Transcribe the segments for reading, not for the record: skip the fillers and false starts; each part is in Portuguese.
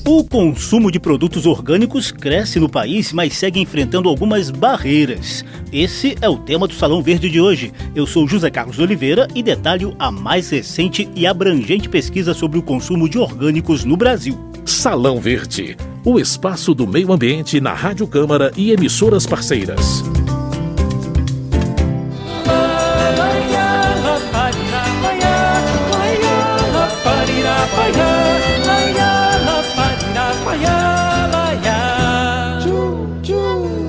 O consumo de produtos orgânicos cresce no país, mas segue enfrentando algumas barreiras. Esse é o tema do Salão Verde de hoje. Eu sou José Carlos Oliveira e detalho a mais recente e abrangente pesquisa sobre o consumo de orgânicos no Brasil. Salão Verde, o espaço do meio ambiente na Rádio Câmara e emissoras parceiras.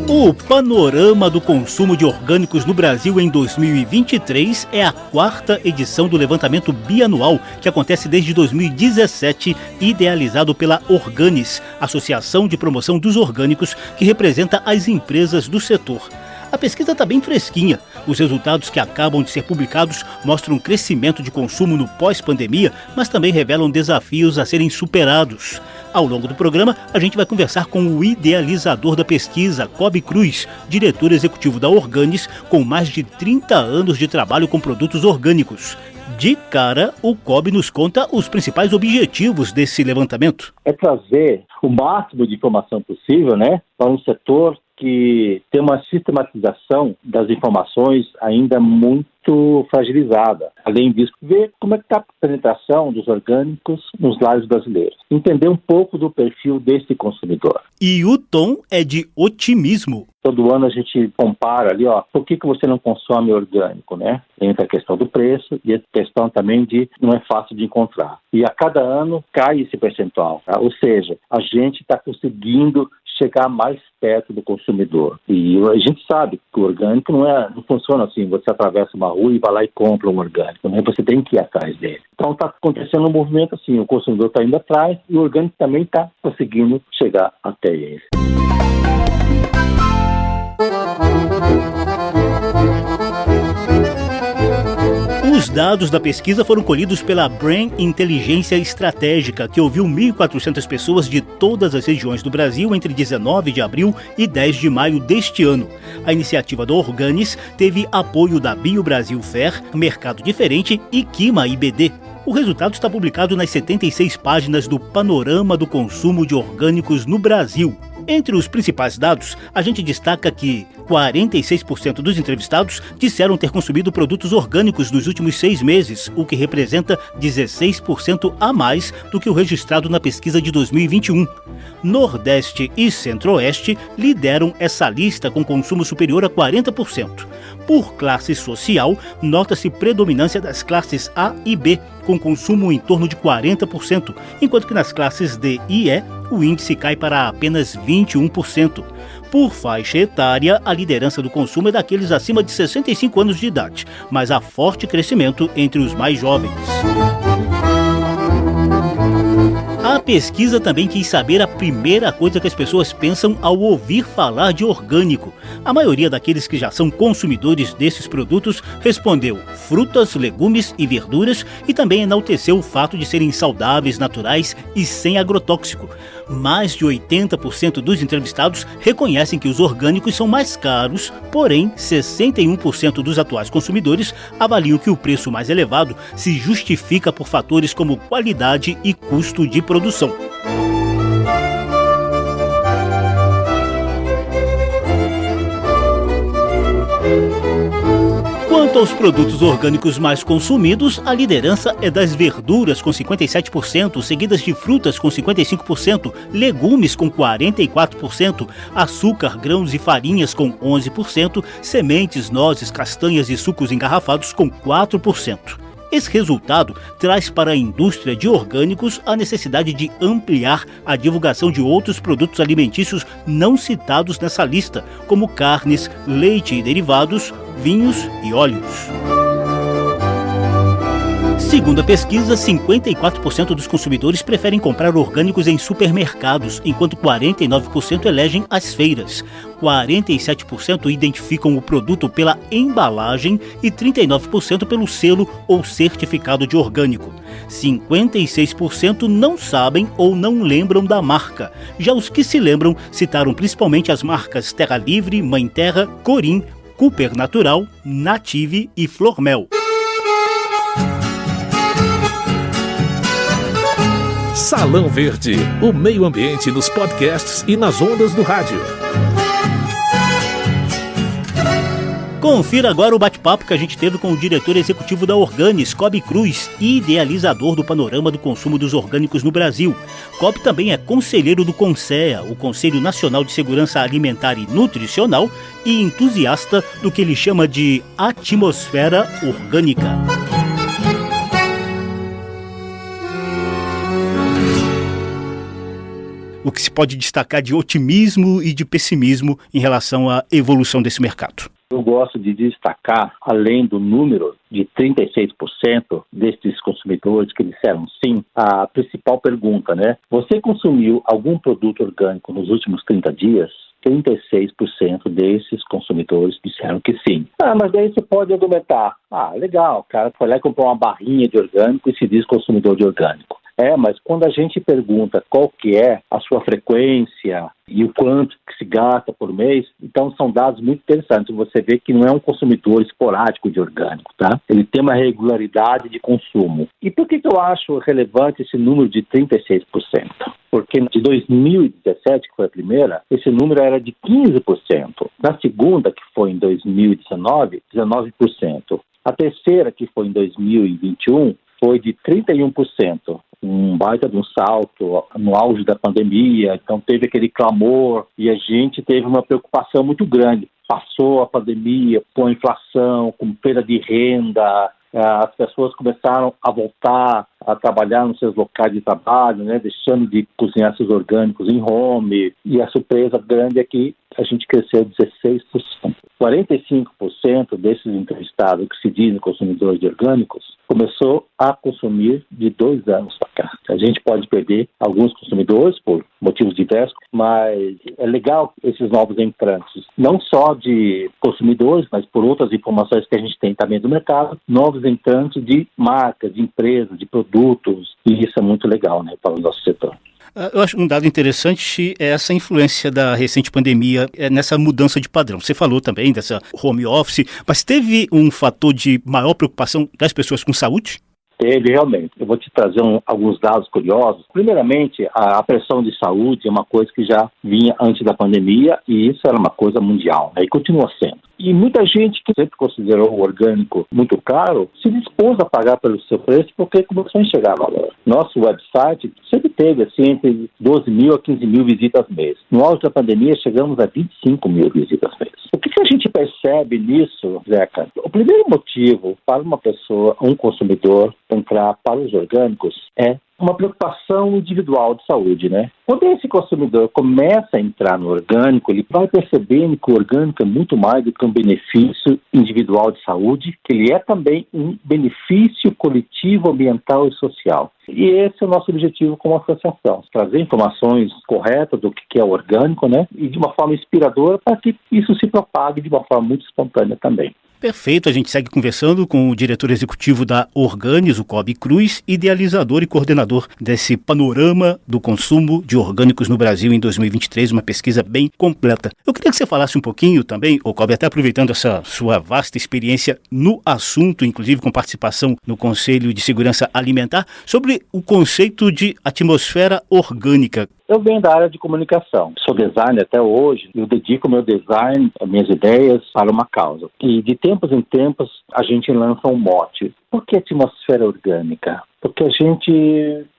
O panorama do consumo de orgânicos no Brasil em 2023 é a 4ª edição do levantamento bianual, que acontece desde 2017, idealizado pela Organis, Associação de Promoção dos Orgânicos, que representa as empresas do setor. A pesquisa está bem fresquinha. Os resultados que acabam de ser publicados mostram um crescimento de consumo no pós-pandemia, mas também revelam desafios a serem superados. Ao longo do programa, a gente vai conversar com o idealizador da pesquisa, Cobe Cruz, diretor executivo da Organis, com mais de 30 anos de trabalho com produtos orgânicos. De cara, o Cobe nos conta os principais objetivos desse levantamento. É trazer o máximo de informação possível, para um setor que tem uma sistematização das informações ainda muito fragilizada. Além disso, ver como é que está a penetração dos orgânicos nos lares brasileiros. Entender um pouco do perfil desse consumidor. E o tom é de otimismo. Todo ano a gente compara ali, por que você não consome orgânico, Entra a questão do preço e a questão também de não é fácil de encontrar. E a cada ano cai esse percentual, Ou seja, a gente está conseguindo chegar mais perto do consumidor. E a gente sabe que o orgânico não funciona assim, você atravessa uma rua e vai lá e compra um orgânico, Você tem que ir atrás dele. Então está acontecendo um movimento assim, o consumidor está indo atrás e o orgânico também está conseguindo chegar até ele. Os dados da pesquisa foram colhidos pela Brain Inteligência Estratégica, que ouviu 1.400 pessoas de todas as regiões do Brasil entre 19 de abril e 10 de maio deste ano. A iniciativa da Organis teve apoio da Bio Brasil Fair, Mercado Diferente e Quima IBD. O resultado está publicado nas 76 páginas do Panorama do Consumo de Orgânicos no Brasil. Entre os principais dados, a gente destaca que 46% dos entrevistados disseram ter consumido produtos orgânicos nos últimos 6 meses, o que representa 16% a mais do que o registrado na pesquisa de 2021. Nordeste e Centro-Oeste lideram essa lista com consumo superior a 40%. Por classe social, nota-se predominância das classes A e B, com consumo em torno de 40%, enquanto que nas classes D e E, o índice cai para apenas 21%. Por faixa etária, a liderança do consumo é daqueles acima de 65 anos de idade, mas há forte crescimento entre os mais jovens. A pesquisa também quis saber a primeira coisa que as pessoas pensam ao ouvir falar de orgânico. A maioria daqueles que já são consumidores desses produtos respondeu frutas, legumes e verduras e também enalteceu o fato de serem saudáveis, naturais e sem agrotóxico. Mais de 80% dos entrevistados reconhecem que os orgânicos são mais caros, porém 61% dos atuais consumidores avaliam que o preço mais elevado se justifica por fatores como qualidade e custo de produção. Quanto aos produtos orgânicos mais consumidos, a liderança é das verduras com 57%, seguidas de frutas com 55%, legumes com 44%, açúcar, grãos e farinhas com 11%, sementes, nozes, castanhas e sucos engarrafados com 4%. Esse resultado traz para a indústria de orgânicos a necessidade de ampliar a divulgação de outros produtos alimentícios não citados nessa lista, como carnes, leite e derivados, vinhos e óleos. Segundo a pesquisa, 54% dos consumidores preferem comprar orgânicos em supermercados, enquanto 49% elegem as feiras. 47% identificam o produto pela embalagem e 39% pelo selo ou certificado de orgânico. 56% não sabem ou não lembram da marca. Já os que se lembram citaram principalmente as marcas Terra Livre, Mãe Terra, Corim, Cooper Natural, Native e Flormel. Salão Verde, o meio ambiente nos podcasts e nas ondas do rádio. Confira agora o bate-papo que a gente teve com o diretor executivo da Organis, Cobb Cruz, e idealizador do panorama do consumo dos orgânicos no Brasil. Cobb também é conselheiro do CONSEA, o Conselho Nacional de Segurança Alimentar e Nutricional, e entusiasta do que ele chama de atmosfera orgânica. O que se pode destacar de otimismo e de pessimismo em relação à evolução desse mercado? Eu gosto de destacar, além do número de 36% desses consumidores que disseram sim, a principal pergunta, né? Você consumiu algum produto orgânico nos últimos 30 dias? 36% desses consumidores disseram que sim. Mas daí você pode argumentar. Legal, o cara foi lá e comprou uma barrinha de orgânico e se diz consumidor de orgânico. Mas quando a gente pergunta qual que é a sua frequência e o quanto que se gasta por mês, então são dados muito interessantes. Você vê que não é um consumidor esporádico de orgânico, tá? Ele tem uma regularidade de consumo. E por que eu acho relevante esse número de 36%? Porque de 2017, que foi a primeira, esse número era de 15%. Na segunda, que foi em 2019, 19%. A terceira, que foi em 2021, foi de 31%. Um baita de um salto no auge da pandemia, então teve aquele clamor e a gente teve uma preocupação muito grande. Passou a pandemia com a inflação, com perda de renda, as pessoas começaram a voltar a trabalhar nos seus locais de trabalho, né, deixando de cozinhar seus orgânicos em home, e a surpresa grande é que a gente cresceu 16%. 45% desses entrevistados que se dizem consumidores de orgânicos começou a consumir de 2 anos para cá. A gente pode perder alguns consumidores por motivos diversos, mas é legal esses novos entrantes, não só de consumidores, mas por outras informações que a gente tem também do mercado, novos entrantes de marcas, de empresas, de produtos, e isso é muito legal, né, para o nosso setor. Eu acho um dado interessante é essa influência da recente pandemia nessa mudança de padrão. Você falou também dessa home office, mas teve um fator de maior preocupação das pessoas com saúde? Teve, realmente. Eu vou te trazer alguns dados curiosos. Primeiramente, a pressão de saúde é uma coisa que já vinha antes da pandemia e isso era uma coisa mundial, né? E continua sendo. E muita gente que sempre considerou o orgânico muito caro se dispôs a pagar pelo seu preço porque começou a enxergar valor. Nosso website sempre teve assim, entre 12 mil a 15 mil visitas mês. No auge da pandemia, chegamos a 25 mil visitas mês. O que a gente percebe nisso, Zeca? O primeiro motivo para uma pessoa, um consumidor, entrar para os orgânicos é uma preocupação individual de saúde, né? Quando esse consumidor começa a entrar no orgânico, ele vai percebendo que o orgânico é muito mais do que um benefício individual de saúde, que ele é também um benefício coletivo, ambiental e social. E esse é o nosso objetivo como associação, trazer informações corretas do que é o orgânico, né? E de uma forma inspiradora para que isso se propague de uma forma muito espontânea também. Perfeito, a gente segue conversando com o diretor executivo da Organis, o Cobb Cruz, idealizador e coordenador desse panorama do consumo de orgânicos no Brasil em 2023, uma pesquisa bem completa. Eu queria que você falasse um pouquinho também, Cobb, até aproveitando essa sua vasta experiência no assunto, inclusive com participação no Conselho de Segurança Alimentar, sobre o conceito de atmosfera orgânica. Eu venho da área de comunicação, sou designer até hoje, eu dedico meu design, as minhas ideias para uma causa. E de tempos em tempos a gente lança um mote. Por que atmosfera orgânica? Porque a gente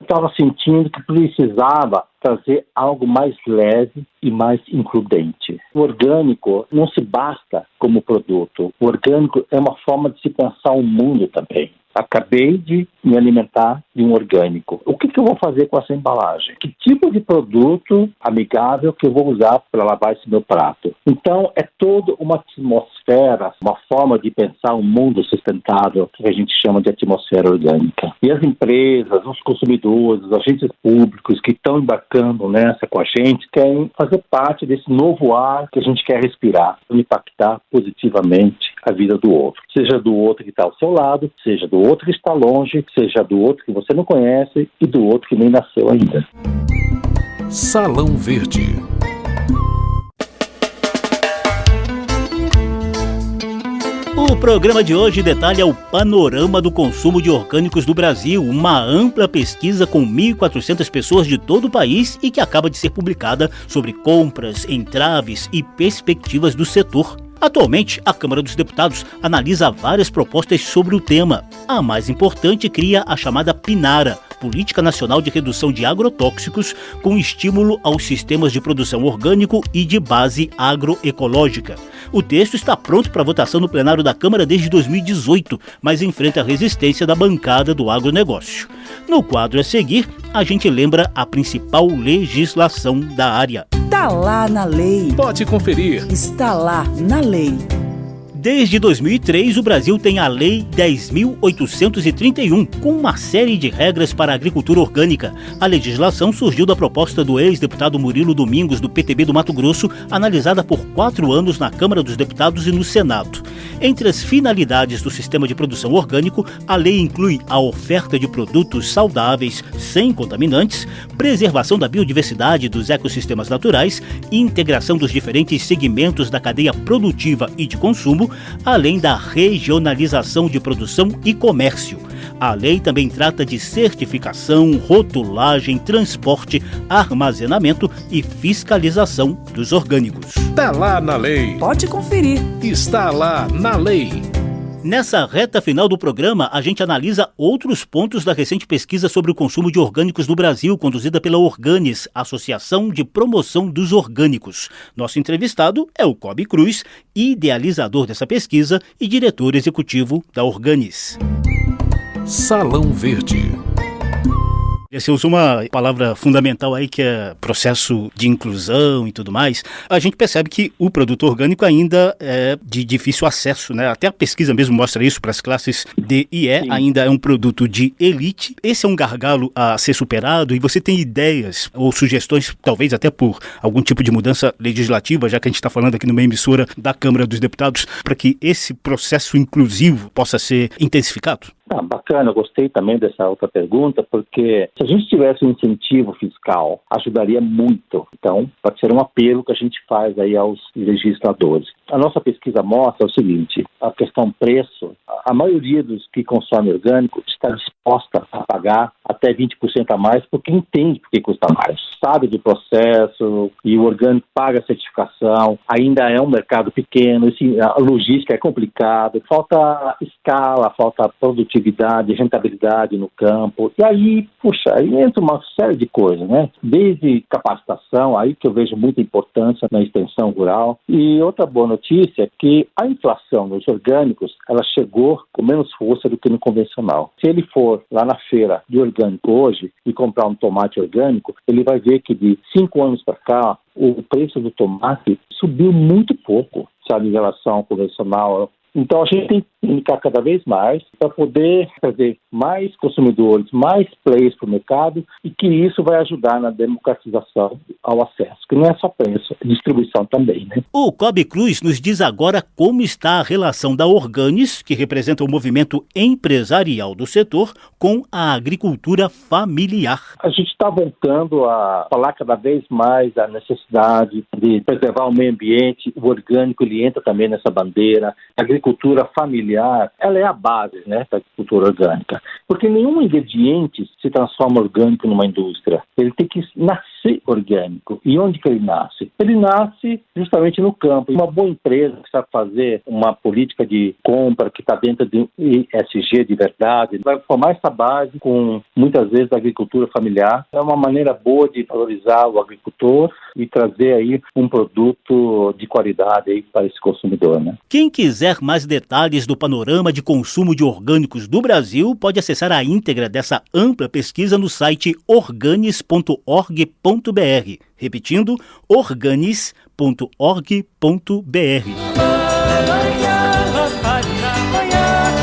estava sentindo que precisava trazer algo mais leve e mais includente. O orgânico não se basta como produto, o orgânico é uma forma de se pensar o mundo também. Acabei de me alimentar de um orgânico. O que eu vou fazer com essa embalagem? Que tipo de produto amigável que eu vou usar para lavar esse meu prato? Então, é toda uma atmosfera, uma forma de pensar um mundo sustentável que a gente chama de atmosfera orgânica. E as empresas, os consumidores, os agentes públicos que estão embarcando nessa com a gente querem fazer parte desse novo ar que a gente quer respirar, impactar positivamente a vida do outro. Seja do outro que está ao seu lado, seja do outro que está longe, seja do outro que você não conhece e do outro que nem nasceu ainda. Salão Verde. O programa de hoje detalha o panorama do consumo de orgânicos do Brasil, uma ampla pesquisa com 1.400 pessoas de todo o país e que acaba de ser publicada sobre compras, entraves e perspectivas do setor. Atualmente, a Câmara dos Deputados analisa várias propostas sobre o tema. A mais importante cria a chamada PNARA, Política Nacional de Redução de Agrotóxicos, com estímulo aos sistemas de produção orgânico e de base agroecológica. O texto está pronto para votação no plenário da Câmara desde 2018, mas enfrenta a resistência da bancada do agronegócio. No quadro a seguir, a gente lembra a principal legislação da área. Está lá na lei. Pode conferir. Está lá na lei. Desde 2003, o Brasil tem a Lei 10.831, com uma série de regras para a agricultura orgânica. A legislação surgiu da proposta do ex-deputado Murilo Domingos, do PTB do Mato Grosso, analisada por 4 anos na Câmara dos Deputados e no Senado. Entre as finalidades do sistema de produção orgânico, a lei inclui a oferta de produtos saudáveis, sem contaminantes, preservação da biodiversidade dos ecossistemas naturais, integração dos diferentes segmentos da cadeia produtiva e de consumo, além da regionalização de produção e comércio. A lei também trata de certificação, rotulagem, transporte, armazenamento e fiscalização dos orgânicos. Está lá na lei. Pode conferir. Está lá na lei. Nessa reta final do programa, a gente analisa outros pontos da recente pesquisa sobre o consumo de orgânicos no Brasil, conduzida pela Orgânis, Associação de Promoção dos Orgânicos. Nosso entrevistado é o Cobe Cruz, idealizador dessa pesquisa e diretor executivo da Orgânis. Salão Verde. Você usou uma palavra fundamental aí, que é processo de inclusão e tudo mais. A gente percebe que o produto orgânico ainda é de difícil acesso, né? Até a pesquisa mesmo mostra isso para as classes D e E. Sim. Ainda é um produto de elite. Esse é um gargalo a ser superado e você tem ideias ou sugestões, talvez até por algum tipo de mudança legislativa, já que a gente está falando aqui numa emissora da Câmara dos Deputados, para que esse processo inclusivo possa ser intensificado? Bacana, eu gostei também dessa outra pergunta, porque se a gente tivesse um incentivo fiscal, ajudaria muito. Então, pode ser um apelo que a gente faz aí aos legisladores. A nossa pesquisa mostra o seguinte: a questão preço, a maioria dos que consomem orgânico está disposta a pagar até 20% a mais, porque entende por que custa mais. Sabe do processo, e o orgânico paga a certificação, ainda é um mercado pequeno, a logística é complicada, falta escala, falta produtividade, rentabilidade no campo. E aí, aí entra uma série de coisas, né? Desde capacitação, aí que eu vejo muita importância na extensão rural. E outra boa notícia é que a inflação nos orgânicos, ela chegou com menos força do que no convencional. Se ele for lá na feira de orgânico hoje e comprar um tomate orgânico, ele vai ver que de 5 anos para cá, o preço do tomate subiu muito pouco, sabe, em relação ao convencional. Então, a gente tem que comunicar cada vez mais para poder trazer mais consumidores, mais players para o mercado, e que isso vai ajudar na democratização ao acesso, que não é só preço, é distribuição também, né? O Cobe Cruz nos diz agora como está a relação da Orgânis, que representa o movimento empresarial do setor, com a agricultura familiar. A gente está voltando a falar cada vez mais da necessidade de preservar o meio ambiente. O orgânico, ele entra também nessa bandeira. A agricultura familiar, ela é a base, né, da agricultura orgânica. Porque nenhum ingrediente se transforma orgânico numa indústria. Ele tem que nascer orgânico. E onde que ele nasce? Ele nasce justamente no campo. Uma boa empresa que sabe fazer uma política de compra que está dentro de um ESG de verdade, vai formar essa base com, muitas vezes, a agricultura familiar. É uma maneira boa de valorizar o agricultor e trazer aí um produto de qualidade aí para esse consumidor, né? Quem quiser mais detalhes do panorama de consumo de orgânicos do Brasil, pode acessar a íntegra dessa ampla pesquisa no site organis.org.br. Repetindo, organis.org.br.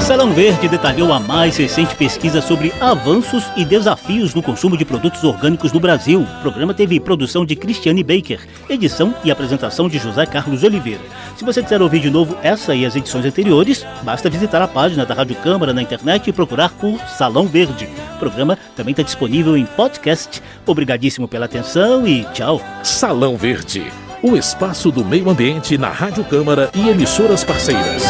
Salão Verde detalhou a mais recente pesquisa sobre avanços e desafios no consumo de produtos orgânicos no Brasil. O programa teve produção de Cristiane Baker, edição e apresentação de José Carlos Oliveira. Se você quiser ouvir de novo essa e as edições anteriores, basta visitar a página da Rádio Câmara na internet e procurar por Salão Verde. O programa também está disponível em podcast. Obrigadíssimo pela atenção e tchau. Salão Verde, o espaço do meio ambiente na Rádio Câmara e emissoras parceiras.